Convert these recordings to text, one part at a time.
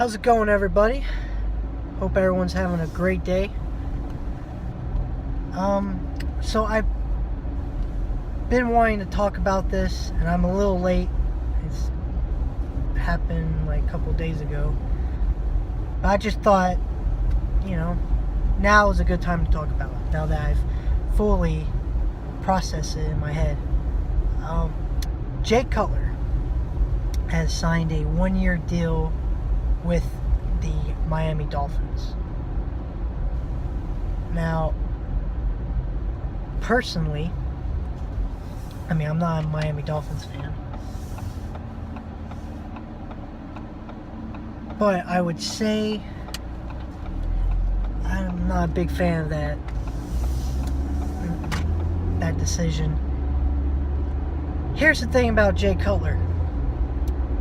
How's it going, everybody? Hope everyone's having a great day. So I've been wanting to talk about this, and I'm a little late. It's happened like a couple days ago. But I just thought, now is a good time to talk about it, now that I've fully processed it in my head. Jay Cutler has signed a 1-year deal with the Miami Dolphins. Now, personally, I'm not a Miami Dolphins fan, but I would say I'm not a big fan of that decision. Here's the thing about Jay Cutler.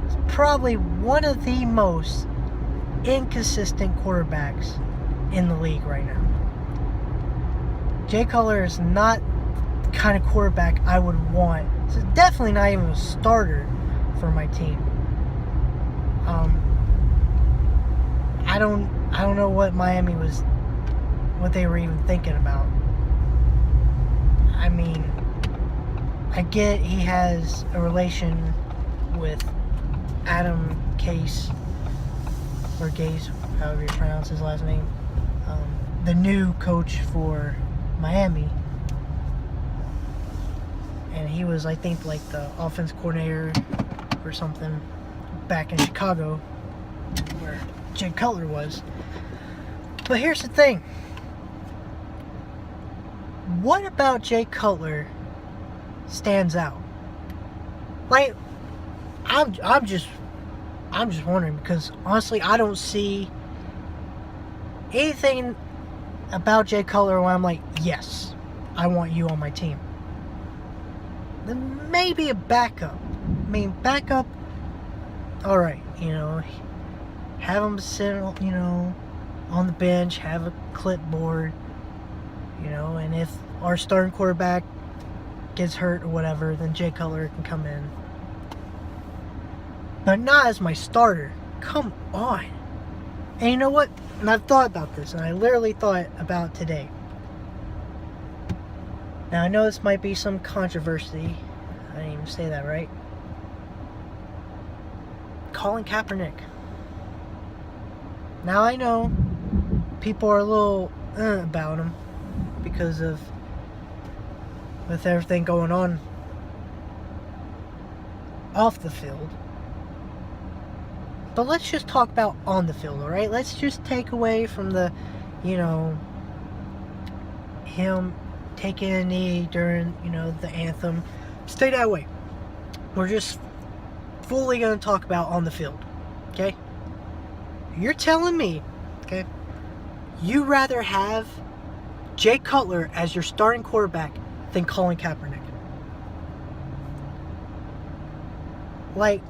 He's probably one of the most inconsistent quarterbacks in the league right now. Jay Cutler is not the kind of quarterback I would want. It's definitely not even a starter for my team. I don't know what what they were even thinking about. I get he has a relation with Adam Case, or Gaze, however you pronounce his last name, the new coach for Miami. And he was, I think, like the offense coordinator or something back in Chicago, where Jay Cutler was. But here's the thing. What about Jay Cutler stands out? Like, I'm just wondering, because honestly, I don't see anything about Jay Cutler where I'm like, yes, I want you on my team. Then maybe a backup. Backup, alright, have him sit, on the bench, have a clipboard, and if our starting quarterback gets hurt or whatever, then Jay Cutler can come in. But not as my starter. Come on. And you know what? And I've thought about this, and I literally thought about it today. Now, I know this might be some controversy. I didn't even say that right. Colin Kaepernick. Now, I know people are a little about him because of with everything going on off the field. But let's just talk about on the field, alright? Let's just take away from the, him taking a knee during, the anthem. Stay that way. We're just fully going to talk about on the field, okay? You're telling me, okay, you rather have Jay Cutler as your starting quarterback than Colin Kaepernick. Like,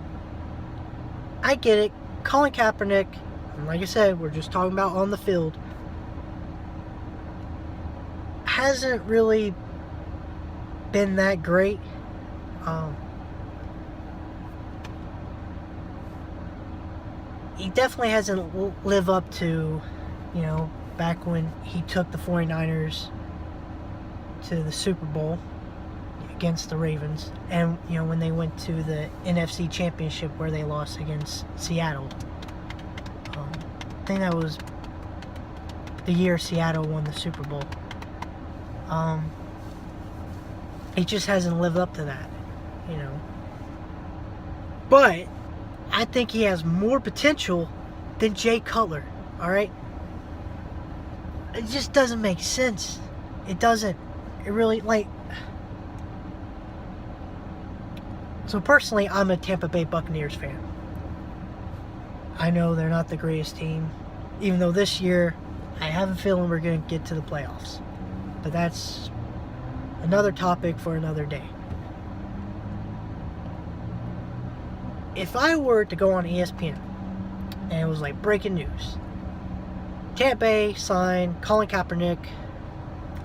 I get it. Colin Kaepernick, and like I said, we're just talking about on the field, hasn't really been that great. He definitely hasn't lived up to, back when he took the 49ers to the Super Bowl against the Ravens, and when they went to the NFC Championship where they lost against Seattle. I think that was the year Seattle won the Super Bowl. He just hasn't lived up to that, But I think he has more potential than Jay Cutler. All right, it just doesn't make sense. It doesn't. It really, So personally, I'm a Tampa Bay Buccaneers fan. I know they're not the greatest team, even though this year I have a feeling we're going to get to the playoffs. But that's another topic for another day. If I were to go on ESPN and it was like breaking news, Tampa Bay signed Colin Kaepernick,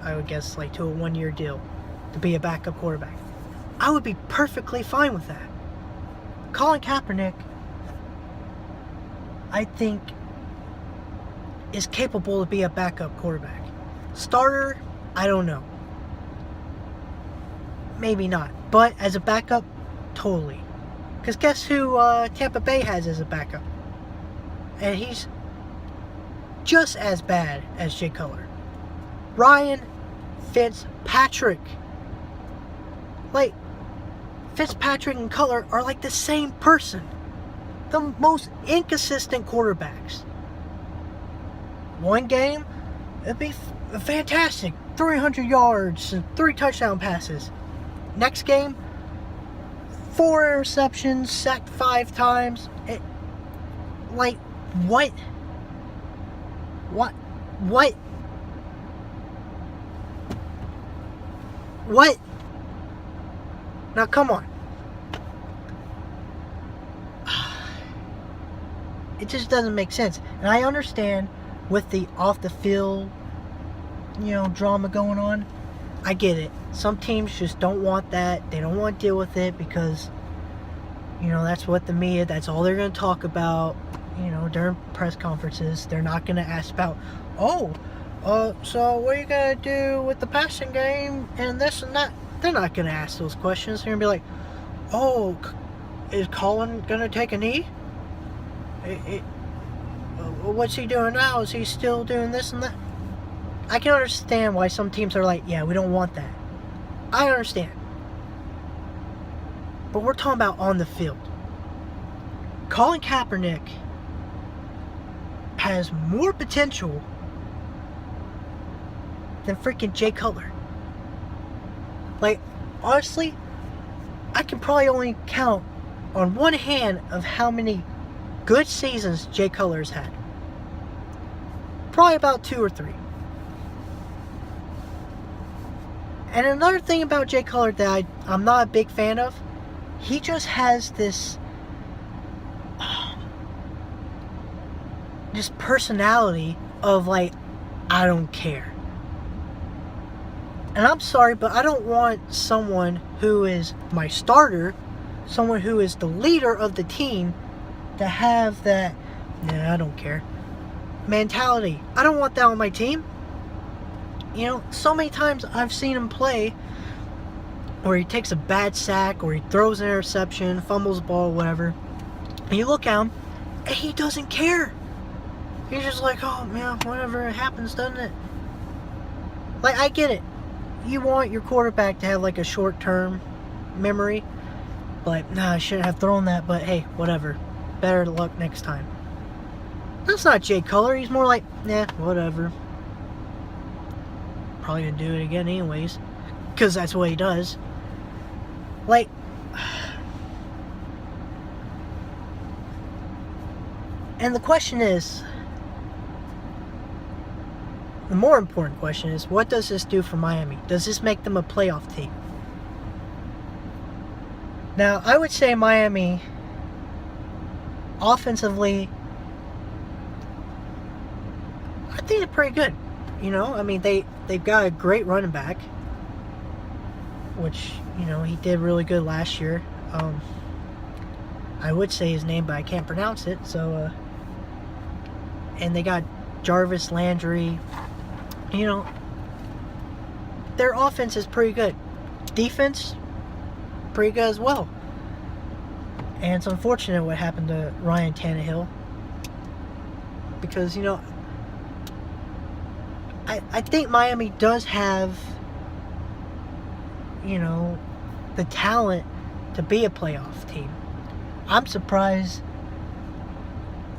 I would guess to a 1-year deal to be a backup quarterback, I would be perfectly fine with that. Colin Kaepernick I think, is capable to be a backup quarterback. Starter, I don't know. Maybe not. But as a backup, totally. Because guess who Tampa Bay has as a backup? And he's just as bad as Jay Cutler. Ryan Fitzpatrick. Like, Fitzpatrick and Cutler are like the same person. The most inconsistent quarterbacks. One game, it'd be fantastic. 300 yards and 3 touchdown passes. Next game, 4 interceptions, sacked 5 times. Like, what? What? What? What? Now, come on. It just doesn't make sense. And I understand with the off the field, drama going on. I get it. Some teams just don't want that. They don't want to deal with it because, that's what the media, that's all they're going to talk about, during press conferences. They're not going to ask about, so what are you going to do with the passing game and this and that? They're not going to ask those questions. They're going to be like, is Colin going to take a knee? What's he doing now? Is he still doing this and that? I can understand why some teams are like, yeah, we don't want that. I understand. But we're talking about on the field. Colin Kaepernick has more potential than freaking Jay Cutler. Like, honestly, I can probably only count on one hand of how many good seasons Jay Cutler's had. Probably about 2 or 3. And another thing about Jay Cutler that I'm not a big fan of, he just has this personality of like, I don't care. And I'm sorry, but I don't want someone who is my starter, someone who is the leader of the team, to have that, I don't care mentality. I don't want that on my team. So many times I've seen him play where he takes a bad sack or he throws an interception, fumbles the ball, whatever. And you look at him and he doesn't care. He's just like, oh man, whatever, it happens, doesn't it? Like, I get it. You want your quarterback to have like a short-term memory. But, I shouldn't have thrown that, but hey, whatever. Better luck next time. That's not Jay Cutler. He's more like, whatever. Probably gonna do it again anyways. Because that's what he does. Like, and the question is, the more important question is, what does this do for Miami? Does this make them a playoff team? Now, I would say Miami, offensively, I think they're pretty good. I mean, they've got a great running back, which, he did really good last year. I would say his name, but I can't pronounce it. So, and they got Jarvis Landry. Their offense is pretty good. Defense, pretty good as well. And it's unfortunate what happened to Ryan Tannehill. Because, I think Miami does have, the talent to be a playoff team. I'm surprised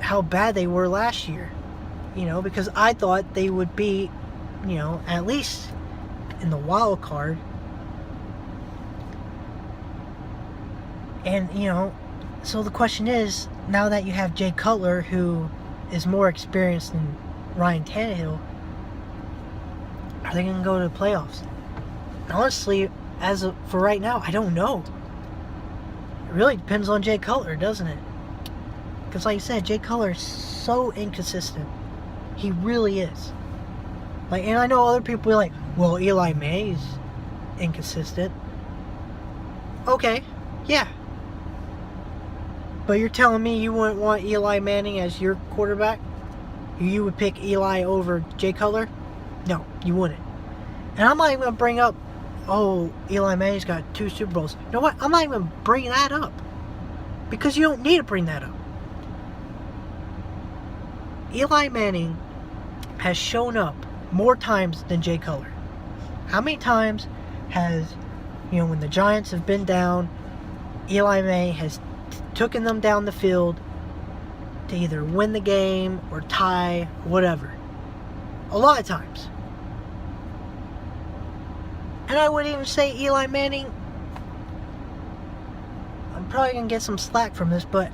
how bad they were last year. Because I thought they would be, at least in the wild card. And, so the question is, now that you have Jay Cutler, who is more experienced than Ryan Tannehill, are they going to go to the playoffs? And honestly, for right now, I don't know. It really depends on Jay Cutler, doesn't it? Because like I said, Jay Cutler is so inconsistent. He really is. Like, and I know other people are like, well, Eli May's inconsistent. Okay, yeah. But you're telling me you wouldn't want Eli Manning as your quarterback? You would pick Eli over Jay Cutler? No, you wouldn't. And I'm not even going to bring up, oh, Eli Manning's got 2 Super Bowls. You know what? I'm not even bringing that up. Because you don't need to bring that up. Eli Manning has shown up more times than Jay Cutler. How many times has, when the Giants have been down, Eli Manning has taken them down the field to either win the game or tie, whatever. A lot of times. And I would even say Eli Manning, I'm probably going to get some slack from this, but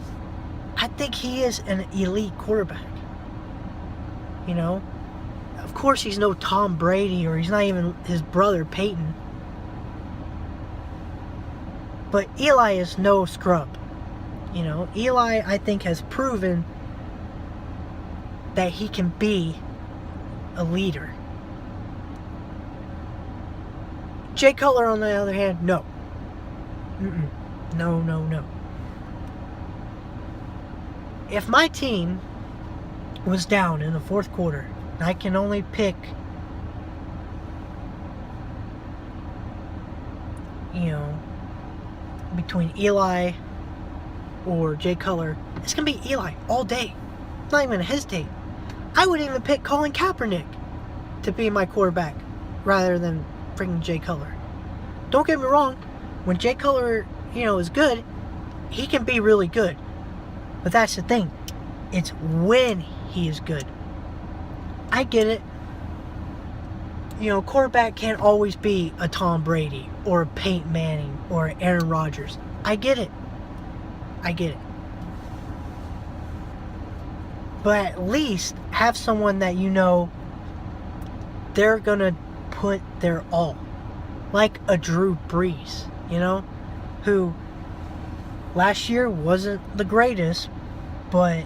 I think he is an elite quarterback. Of course he's no Tom Brady, or he's not even his brother Peyton. But Eli is no scrub. Eli, I think, has proven that he can be a leader. Jay Cutler, on the other hand, no. No. If my team was down in the 4th quarter, and I can only pick, between Eli or Jay Cutler, it's going to be Eli all day. Not even hesitate. I would even pick Colin Kaepernick to be my quarterback rather than freaking Jay Cutler. Don't get me wrong, when Jay Cutler, is good, he can be really good. But that's the thing. It's when he is good. I get it. Quarterback can't always be a Tom Brady or a Peyton Manning or an Aaron Rodgers. I get it. But at least have someone that they're going to put their all. Like a Drew Brees, who last year wasn't the greatest, but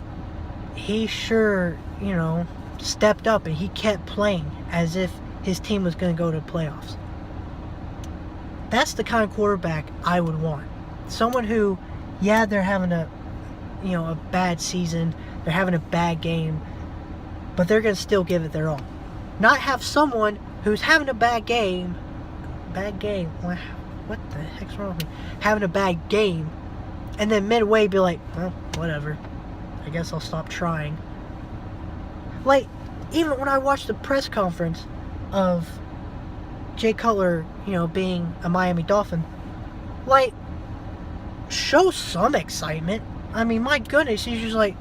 he sure, stepped up and he kept playing as if his team was going to go to the playoffs. That's the kind of quarterback I would want. Someone who, they're having a bad season, they're having a bad game, but they're going to still give it their all. Not have someone who's having a bad game, what the heck's wrong with me? Having a bad game, and then midway be like, well, whatever. I guess I'll stop trying. Like, even when I watched the press conference of Jay Cutler, being a Miami Dolphin, like, show some excitement. I mean, my goodness, he's just like,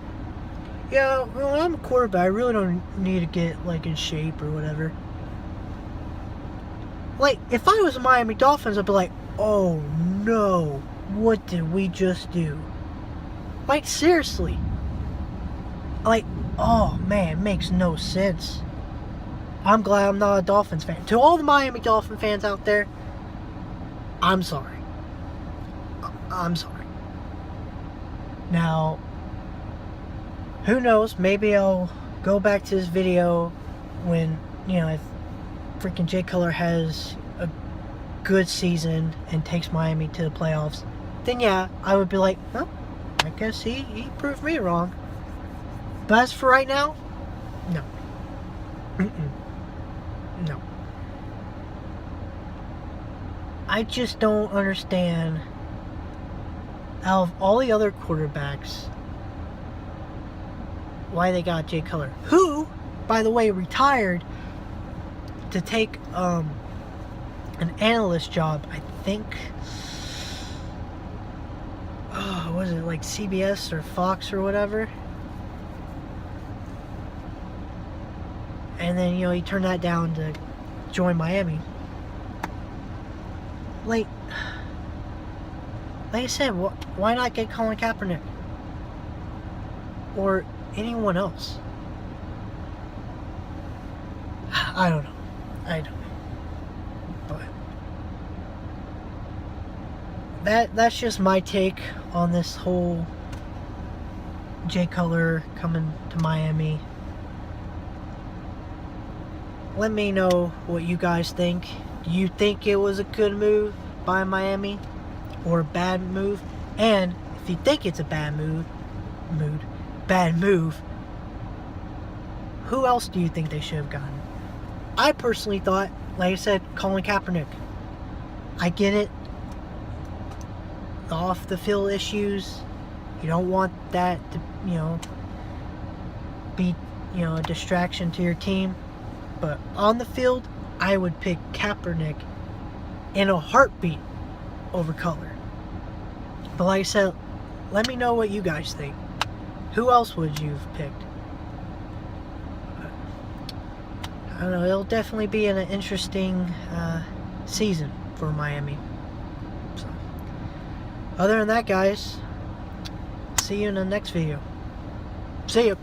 I'm a quarterback. I really don't need to get, in shape or whatever. Like, if I was a Miami Dolphins, I'd be like, oh no, what did we just do? Like, seriously. Like, oh man, it makes no sense. I'm glad I'm not a Dolphins fan. To all the Miami Dolphin fans out there, I'm sorry. I'm sorry. Now, who knows, maybe I'll go back to this video when, if freaking Jay Cutler has a good season and takes Miami to the playoffs, then I would be like, well, I guess he proved me wrong. But as for right now, no. No. I just don't understand, out of all the other quarterbacks, why they got Jay Cutler, who, by the way, retired to take an analyst job, I think. Was it like CBS or Fox or whatever? And then, he turned that down to join Miami. Like I said, why not get Colin Kaepernick? Or anyone else? I don't know. But that's just my take on this whole Jay Cutler coming to Miami. Let me know what you guys think. Do you think it was a good move by Miami or a bad move? And if you think it's a bad move, who else do you think they should have gotten? I personally thought, like I said, Colin Kaepernick. I get it. Off the field issues. You don't want that to, be, a distraction to your team. But on the field, I would pick Kaepernick in a heartbeat over Cutler. But like I said, let me know what you guys think. Who else would you have picked? I don't know. It'll definitely be an interesting season for Miami. So, other than that, guys, see you in the next video. See ya.